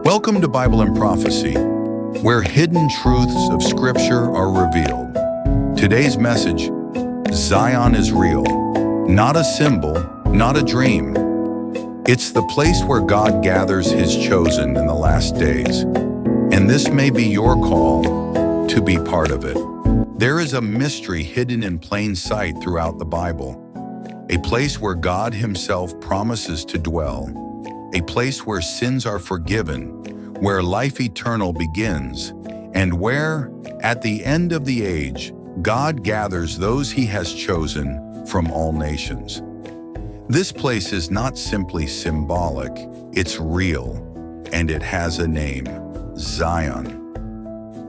Welcome to Bible and Prophecy, where hidden truths of Scripture are revealed. Today's message: Zion is real, not a symbol, not a dream. It's the place where God gathers His chosen in the last days, and this may be your call to be part of it. There is a mystery hidden in plain sight throughout the Bible, a place where God Himself promises to dwell, a place where sins are forgiven, where life eternal begins, and where, at the end of the age, God gathers those He has chosen from all nations. This place is not simply symbolic, it's real, and it has a name: Zion.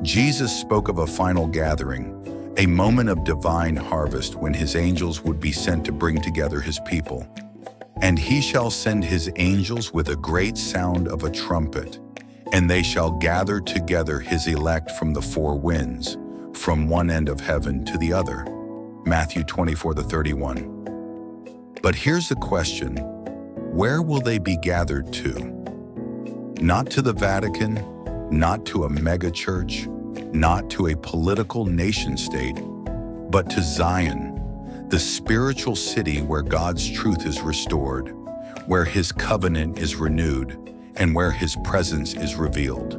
Jesus spoke of a final gathering, a moment of divine harvest when His angels would be sent to bring together His people. And He shall send His angels with a great sound of a trumpet, and they shall gather together His elect from the four winds, from one end of heaven to the other. Matthew 24-31. But here's the question: where will they be gathered to? Not to the Vatican, not to a mega church, not to a political nation state, but to Zion, the spiritual city where God's truth is restored, where His covenant is renewed, and where His presence is revealed.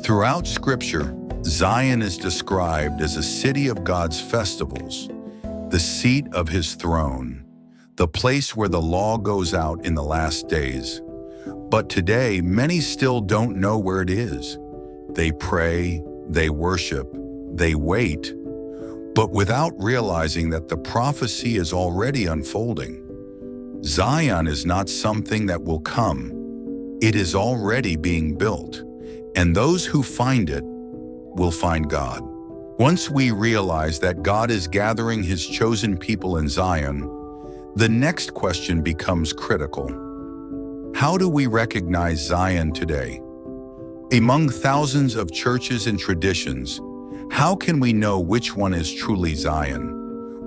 Throughout Scripture, Zion is described as a city of God's festivals, the seat of His throne, the place where the law goes out in the last days. But today, many still don't know where it is. They pray, they worship, they wait, but without realizing that the prophecy is already unfolding. Zion is not something that will come. It is already being built, and those who find it will find God. Once we realize that God is gathering His chosen people in Zion, the next question becomes critical. How do we recognize Zion today? Among thousands of churches and traditions, how can we know which one is truly Zion,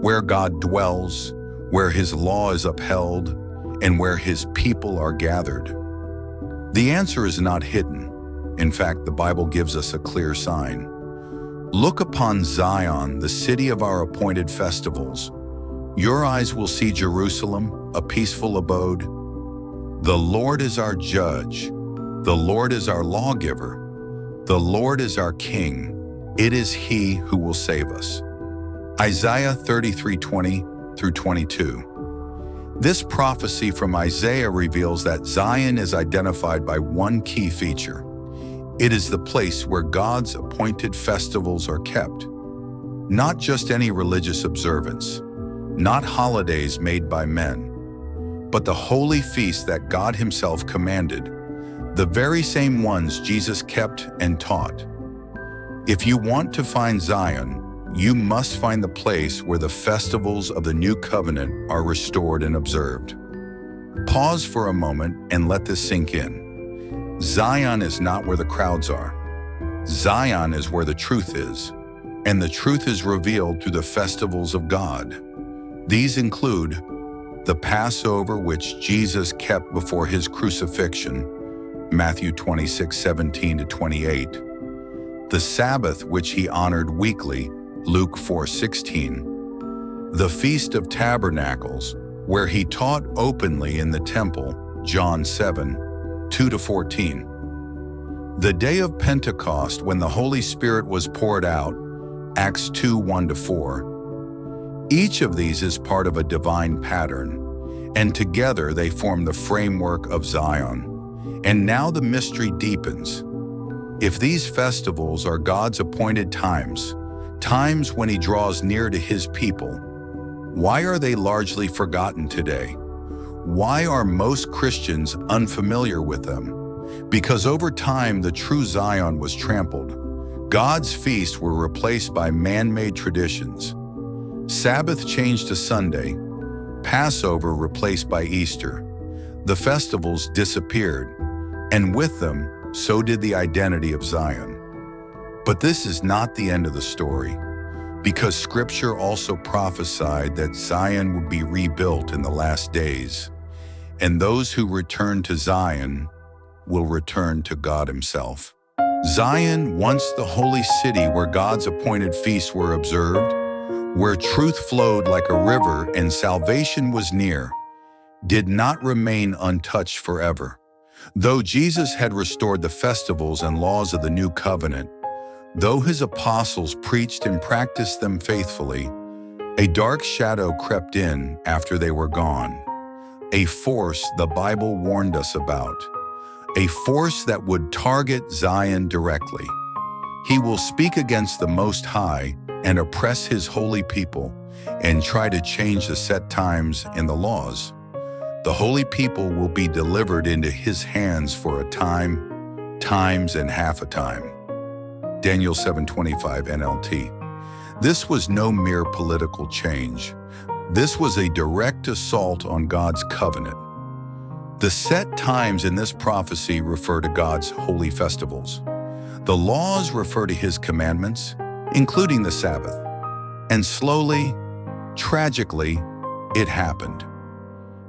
where God dwells, where His law is upheld, and where His people are gathered? The answer is not hidden. In fact, the Bible gives us a clear sign. Look upon Zion, the city of our appointed festivals. Your eyes will see Jerusalem, a peaceful abode. The Lord is our judge. The Lord is our lawgiver. The Lord is our King. It is He who will save us. Isaiah 33:20-22. This prophecy from Isaiah reveals that Zion is identified by one key feature. It is the place where God's appointed festivals are kept. Not just any religious observance, not holidays made by men, but the holy feasts that God Himself commanded, the very same ones Jesus kept and taught. If you want to find Zion, you must find the place where the festivals of the new covenant are restored and observed. Pause for a moment and let this sink in. Zion is not where the crowds are. Zion is where the truth is, and the truth is revealed through the festivals of God. These include the Passover, which Jesus kept before His crucifixion, Matthew 26:17-28, the Sabbath, which He honored weekly, Luke 4:16, the Feast of Tabernacles, where He taught openly in the temple, John 7:2-14, the day of Pentecost when the Holy Spirit was poured out, Acts 2:1-4. Each of these is part of a divine pattern, and together they form the framework of Zion. And now the mystery deepens. If these festivals are God's appointed times when He draws near to His people, why are they largely forgotten today? Why are most Christians unfamiliar with them? Because over time, the true Zion was trampled. God's feasts were replaced by man-made traditions. Sabbath changed to Sunday, Passover replaced by Easter. The festivals disappeared, and with them, so did the identity of Zion. But this is not the end of the story, because Scripture also prophesied that Zion would be rebuilt in the last days, and those who return to Zion will return to God Himself. Zion, once the holy city where God's appointed feasts were observed, where truth flowed like a river and salvation was near, did not remain untouched forever. Though Jesus had restored the festivals and laws of the new covenant, though His apostles preached and practiced them faithfully, a dark shadow crept in after they were gone. A force the Bible warned us about. A force that would target Zion directly. He will speak against the Most High and oppress His holy people and try to change the set times and the laws. The holy people will be delivered into His hands for a time, times, and half a time. Daniel 7:25 NLT. This was no mere political change. This was a direct assault on God's covenant. The set times in this prophecy refer to God's holy festivals. The laws refer to His commandments, including the Sabbath. And slowly, tragically, it happened.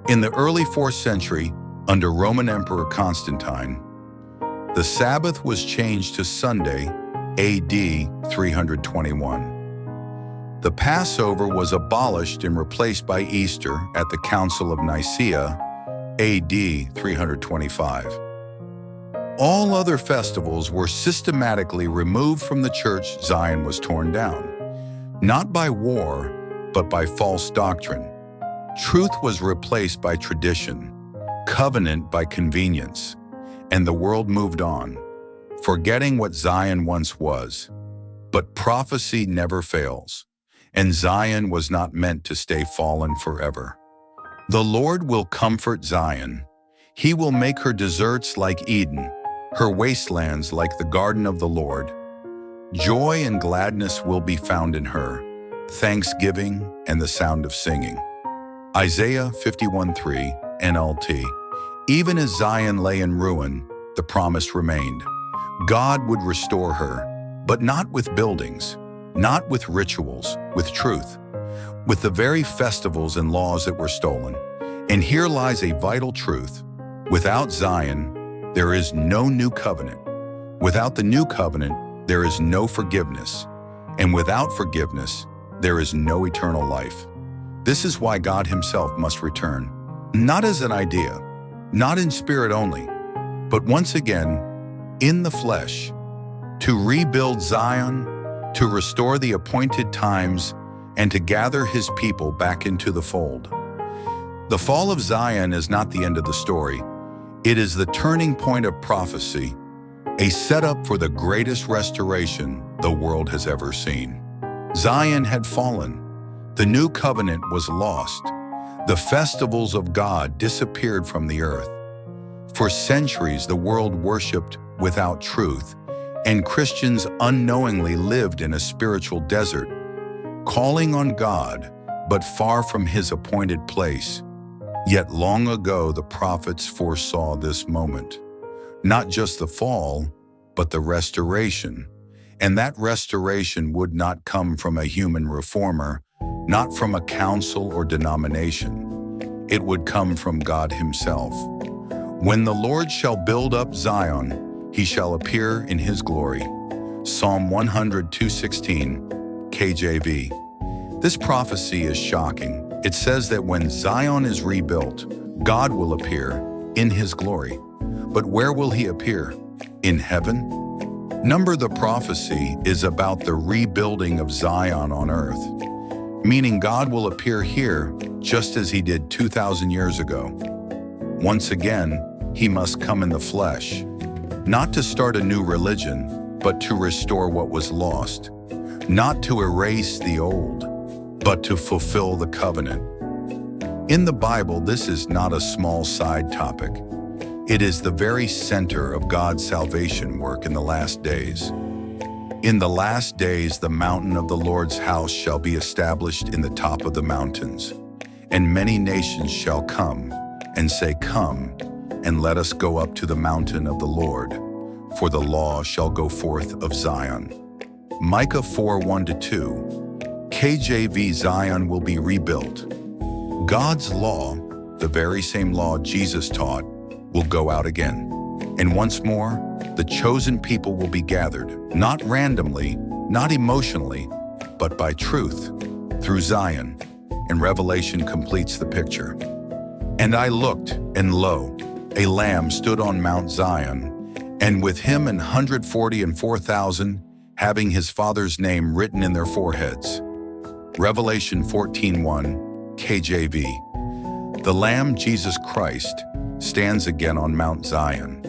In the early 4th century, under Roman Emperor Constantine, the Sabbath was changed to Sunday, AD 321. The Passover was abolished and replaced by Easter at the Council of Nicaea, AD 325. All other festivals were systematically removed from the church. Zion was torn down, not by war, but by false doctrine. Truth was replaced by tradition, covenant by convenience, and the world moved on, forgetting what Zion once was. But prophecy never fails, and Zion was not meant to stay fallen forever. The Lord will comfort Zion. He will make her deserts like Eden, her wastelands like the garden of the Lord. Joy and gladness will be found in her, thanksgiving and the sound of singing. Isaiah 51:3 NLT. Even as Zion lay in ruin, the promise remained. God would restore her, but not with buildings, not with rituals, with truth, with the very festivals and laws that were stolen. And here lies a vital truth. Without Zion, there is no new covenant. Without the new covenant, there is no forgiveness. And without forgiveness, there is no eternal life. This is why God Himself must return, not as an idea, not in spirit only, but once again, in the flesh, to rebuild Zion, to restore the appointed times, and to gather His people back into the fold. The fall of Zion is not the end of the story. It is the turning point of prophecy, a setup for the greatest restoration the world has ever seen. Zion had fallen. The new covenant was lost. The festivals of God disappeared from the earth. For centuries, the world worshipped without truth, and Christians unknowingly lived in a spiritual desert, calling on God, but far from His appointed place. Yet long ago, the prophets foresaw this moment. Not just the fall, but the restoration. And that restoration would not come from a human reformer, not from a council or denomination. It would come from God Himself. When the Lord shall build up Zion, He shall appear in His glory. Psalm 102:16, KJV. This prophecy is shocking. It says that when Zion is rebuilt, God will appear in His glory. But where will He appear? In heaven? The prophecy is about the rebuilding of Zion on earth, meaning God will appear here just as He did 2,000 years ago. Once again, He must come in the flesh, not to start a new religion, but to restore what was lost, not to erase the old, but to fulfill the covenant. In the Bible, this is not a small side topic. It is the very center of God's salvation work in the last days. In the last days, the mountain of the Lord's house shall be established in the top of the mountains, and many nations shall come and say, "Come, and let us go up to the mountain of the Lord, for the law shall go forth of Zion." Micah 4:1-2. KJV. Zion will be rebuilt. God's law, the very same law Jesus taught, will go out again. And once more, the chosen people will be gathered, not randomly, not emotionally, but by truth, through Zion. And Revelation completes the picture. And I looked, and lo, a lamb stood on Mount Zion, and with him 144,000, having his Father's name written in their foreheads. Revelation 14:1, KJV. The Lamb, Jesus Christ, stands again on Mount Zion,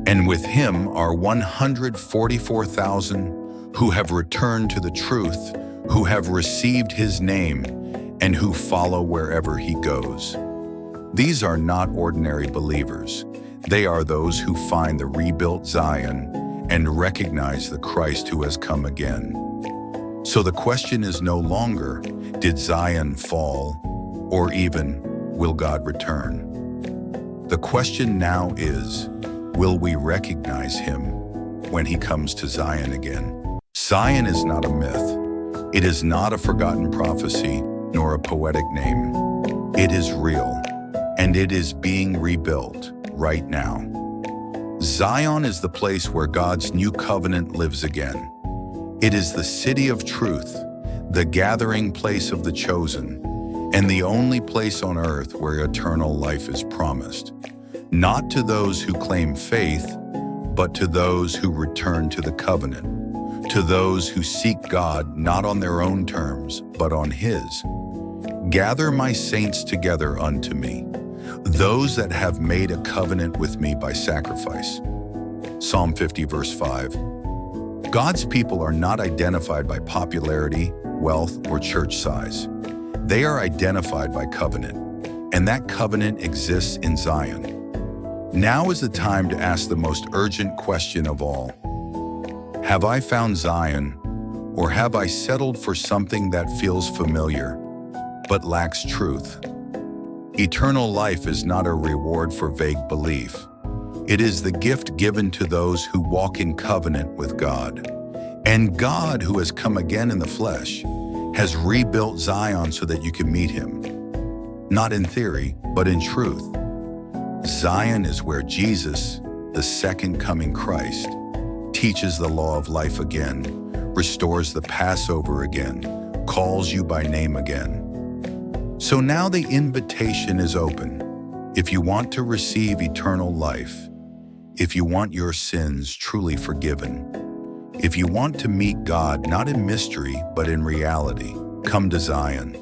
and with him are 144,000 who have returned to the truth, who have received his name, and who follow wherever he goes. These are not ordinary believers. They are those who find the rebuilt Zion and recognize the Christ who has come again. So the question is no longer, did Zion fall, or even, will God return? The question now is, will we recognize him when he comes to Zion again? Zion is not a myth. It is not a forgotten prophecy, nor a poetic name. It is real, and it is being rebuilt right now. Zion is the place where God's new covenant lives again. It is the city of truth, the gathering place of the chosen, and the only place on earth where eternal life is promised. Not to those who claim faith, but to those who return to the covenant, to those who seek God not on their own terms, but on his. Gather my saints together unto me, those that have made a covenant with me by sacrifice. Psalm 50, verse 5. God's people are not identified by popularity, wealth, or church size. They are identified by covenant, and that covenant exists in Zion. Now is the time to ask the most urgent question of all. Have I found Zion, or have I settled for something that feels familiar, but lacks truth? Eternal life is not a reward for vague belief. It is the gift given to those who walk in covenant with God. And God, who has come again in the flesh, has rebuilt Zion so that you can meet him. Not in theory, but in truth. Zion is where Jesus, the second coming Christ, teaches the law of life again, restores the Passover again, calls you by name again. So now the invitation is open. If you want to receive eternal life, if you want your sins truly forgiven, if you want to meet God not in mystery but in reality, come to Zion.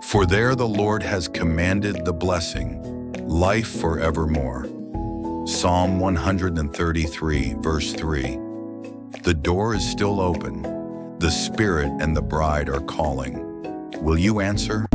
For there the Lord has commanded the blessing, life forevermore. Psalm 133, verse 3. The door is still open. The Spirit and the bride are calling. Will you answer?